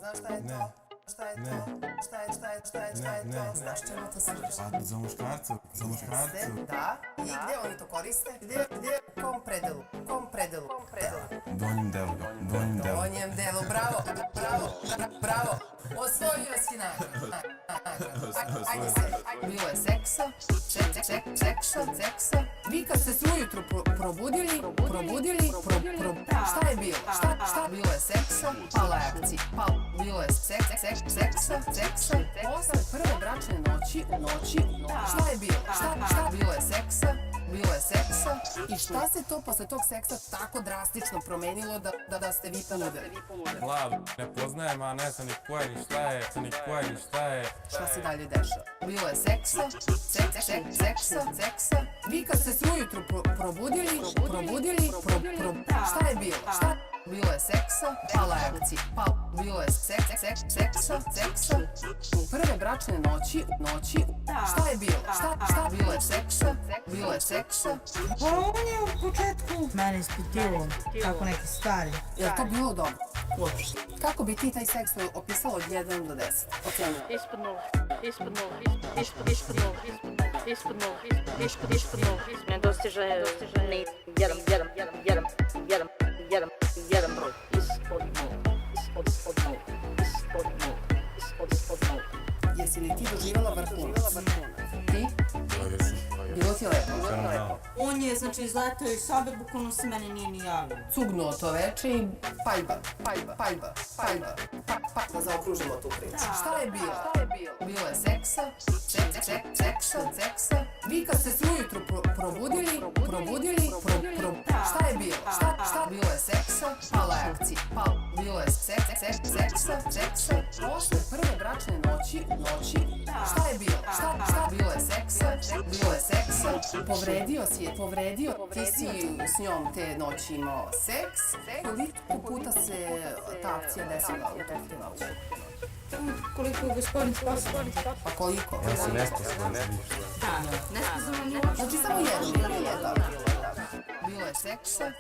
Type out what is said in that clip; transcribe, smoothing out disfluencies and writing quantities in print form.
Znaš šta je to? Šta je to? Šta je to? Znaš čemu to služi? Pa za muškarca, za muškarca. Da. I gdje oni to koriste? Gdje? U kom predelu? Donjem delu. Donjem delu, bravo. Osvojio si nagradu. Ajde se. Bilo je seksa. Vi kad ste se ujutru probudili, šta je bilo? Šta? Bilo je seksa, pala je akcija. Bilo je seksa. Posle prve bračne noći, šta je bilo? Šta? Bilo je seksa. I šta se to posle tog seksa tako drastično promenilo da ste vi poludeli? Glav ne poznajem, a ne znam ni ko je ni šta je. Šta se dalje dešava? Bilo je seksa. Vi kad ste se ujutru probudili, šta je bilo? Šta? Bilo je seksa, pala je akcija. Bilo je seksa. Prve bračne noći, šta je bilo? Šta? Bilo je seksa. Pa on je u početku mene ispitivao, kako neki stari. Je li to bilo dobro? Uopšte. Kako bi ti taj seks opisala od 1 do 10? Ocenila. Ispod nula. Ne dostiže ni jedan broj. Ispod nula. Jesi li ti doživala vrhunac? Ti? Bilo ti lepo? On je, znači, izletao iz sobe, bukvalno se mene nije ni javio. Cugnuo to veče i paljba. Da zaokružimo tu priču. Šta je bilo? Bilo je seksa. Vi kad ste se ujutru probudili, šta je bilo? Šta? Bilo je seksa, pala je akcija. Bilo je seksa. Posle prve bračne noći, šta je bilo? Šta? Bilo je seksa. Povredio, ti si s njom te noći imao seks. Koliko puta se ta akcija desila u toku te noći? Koliko je gospodin sposoban? Pa koliko? Ja sam nesposoban. Nesposoban je uopšte. Znači samo jedno. Bilo je seksa.